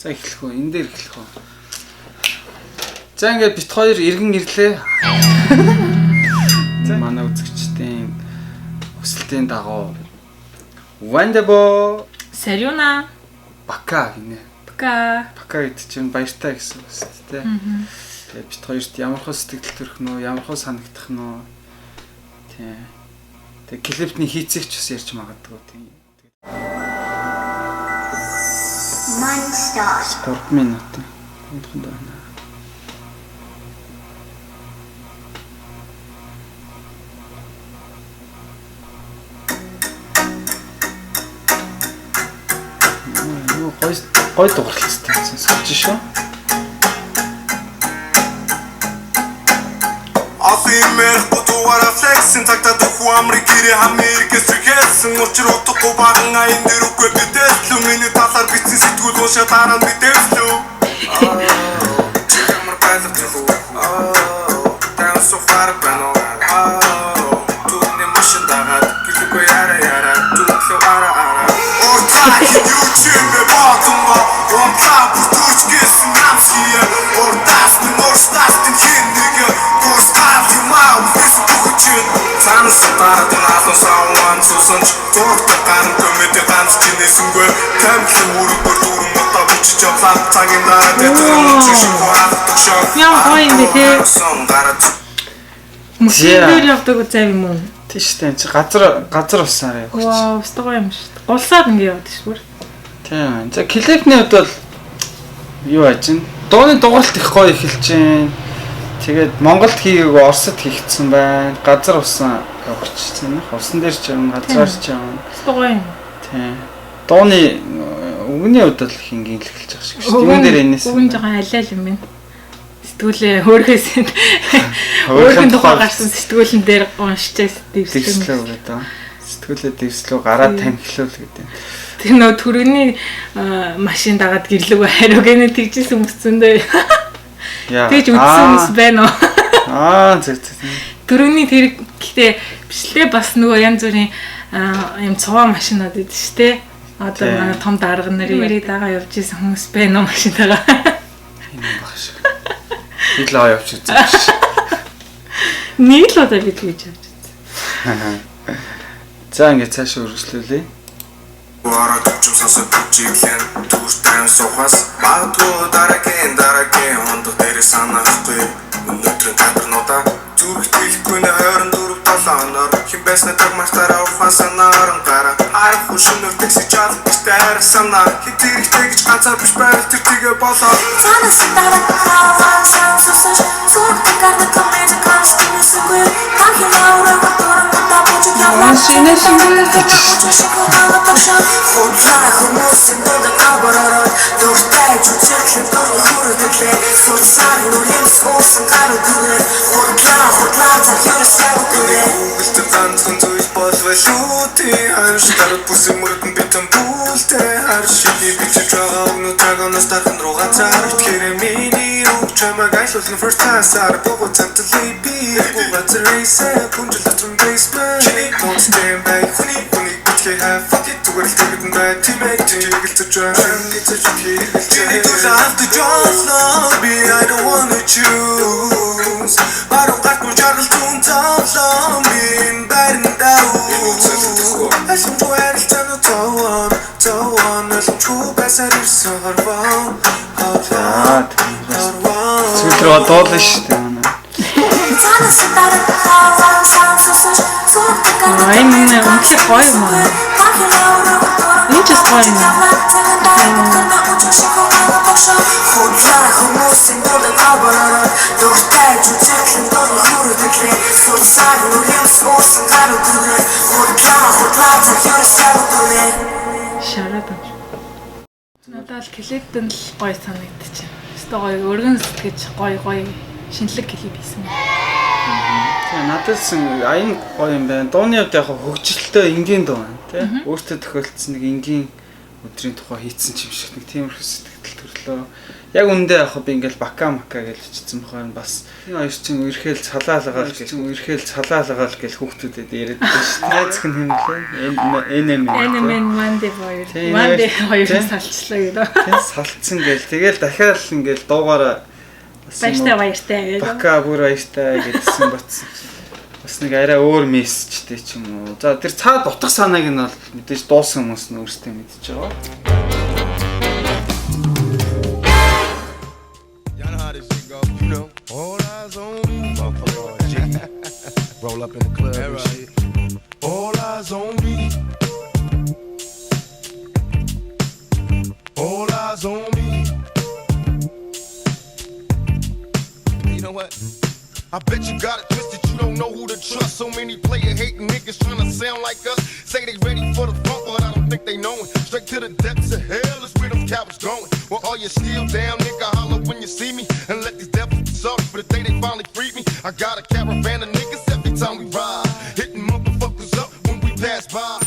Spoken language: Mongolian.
За эхлэх үү? Энэ дээр эхлэх үү? За ингээд бит хоёр иргэн ирлээ. Манай үзэгчдийн хүсэлтийн дагуу Wonderbo Сарюна Бака гинэ. Бака гэдэг чинь баяртай гэсэн үг шүү дээ. Тэгээд бит хоёрт ямар хөө сэтгэл төрөх нөө, ямар хөө санагдах нөө. Тийм. Тэгээд клипний хийцэгч бас ярьж магадгүй тийм. Monster. 3 минут. Хондхонд байна. Гой дууралцтай сонсож шүү. Афимэр готовара флексин тагтад хуамрикири хамиркэс хэсэн учир утгагүй баган аян дээр үгүй бидэслүү миний талаар бичсэн сэтгүүл уушаа дараа бидэслүү чамар байлах зүгүү тань софар бано түүний машин дагаад гэлгүй яра түүхлөө ара орцаа юучмэ баатумба онцаа бүтүүч гэсэн намсия ордас норстас тэнхэнэг курстав юмаа үхэс бүхчэн цаанаас дараад наасан саван цусанч тортог ган көмөд ганц чинэсэнгүй камхи үргээр дөрөн мото бичиж явлаа цагийн дараа дэтрэн чишиг хаалтдаг шоо яа гоё юм бэ те мөсөөр явдаг зав юм уу тийш тань чи газар усаар явж. вау стогоо юм шүү дээ гулсаад ингэ явдаг шүү Тийм. За клипний хувьд бол юу ажин? Дууны дууралт их гоё эхэлж байна. Тэгээд Монголд хийгээгүй Оросд хийгдсэн байна. Газар усан явчихсан. Усан дээр ч юм, газар ч юм. стогоо юм Тийм. Дууны үгний хувьд бол их ингийн эхэлж байгаа шиг шүү. Юун дээр энэс. үгэн жоохон алиал юм байна. Сэтгүүлээ хөөрхөөс өөрхөн тухай гарсан сэтгүүлэн дээр уншчихсан дэвслээ гэдэг. Сэтгүүлээ дэвслүү гараад танхилуул гэдэг. Тэр нөө түрүүний машин дагаад гэрлэг хариу гэнэ тэгжсэн хүмүүсэндээ. Тэгж үтсэн хүмүүс байна уу? Зөв. Түрүүний тэр гэхдээ бичлээ бас нөгөө янз бүрийн юм цуваа машинууд байдаг шүү дээ. Одоо манай том дарга нарын дагаа явж исэн хүмүүс байна уу машинтайгаа. Энэ баг шиг. Бид л авч үзсэн шүү. Нэг л удаа бид хийж авч үзсэн. За ингээд цаашаа үргэлжлүүлээ. Вара төвчмсасаа бүжиглэн түүртэн сухас багдуу дараагийн хондох дээр санахгүй өнөөдрийн кадрнуудаа зүрх тэлэхгүй нэ 24 толоноор хэн байснаа тагмартаараа уфасанаар гараа харах хүшнөр тэгсэж чадчихтай санаа хитэрхтэй гэж ганцаар биш байл тэр тгээ болоо Цанаас дараа сонсож зүрх гарна комеди конституцгүй хахилаараа дөрөн удаа бүжиг яваа Хонцаа хүмүүсийн донд авараад дуртай зүцэрлэн дөрөөр сулсаар нүрийн скосон гаруудээ хутлаа захирсаа үгүй Билтэн ганцхан зүйл болвол үгүй ханшдаар бүсэн мөрдөн битэн бүлтэй харшили бичиж байгаа өнөдрагоос тархан руу ганцаар итгэрэ миний үг чамайг айлуулна first time-саар богоо цанталий би газар рейсэ бүнжил дотрон basement don't stand back хүний have fuck it to where it's taken back to make to jiggle to try and get to because I have to just love me I don't wanna choose I don't got to juggle to love me in bad and down I some to add it to the town I some to pass it so hard Сүүлрээ дуулна шүү дээ манай. Энэ үнэхээр гоё юм аа. Энэ ч гоё юм. Хутлаа хүмүүсийн донд авараад дуртай зүцэрлэн дөрөөр сулсаар нүрийн скосон гаруудээ хутлаа захирсаа үгүй Шараад байна. Надад л клиптэнд л гоё санагдчихэв. Өстой гоё өргөн сэтгэж гоё шинэлэг клип хийсэн. Тэгээ надад аян гоё юм байна. Дууны хувьд яг хөгжилтэй энгийн дуу байна, тий. Өөртөө тохиолдсон нэг энгийн өдрийн тухай хийцэн ч юм шиг нэг тиймэрхүү сэтгэл хүртэл төрлөө. Яг үндэ яг би ингээл бака мака гэж чицсэн бохоо бас энэ хоёр чинь үерхэл цалаалгаал гэж хүүхдүүдэд яриад байсан шүү дээ. Найзх нь юм лээ. Энэмен Monday хоёр салчлаа гэдэг. Тэг салцсан гээл тэгэл дахиад л ингээл дуугаараа баяртай гэдэг. Бака бүр баяртай гэдсэн батсан. Бас нэг арай өөр мессежтэй ч юм уу. За тэр цаад утга санааг нь бол мэдээж дуусан хүмүүс нь өөрсдөө мэдчихэж байгаа. All eyes on me, motherfucker. G. Roll up in the club and shit. All eyes on me. All eyes on me. You know what? I bet you got it twisted, you don't know who to trust. So many player hating niggas trying to sound like us. Say they ready for the funk, but I don't think they know it. Straight to the depths of hell is where them cowards going. Well, all you still down, nigga, holler when you see me. And let these devils be sorry for the day they finally freed me. I got a caravan of niggas every time we ride. Hitting motherfuckers up when we pass by.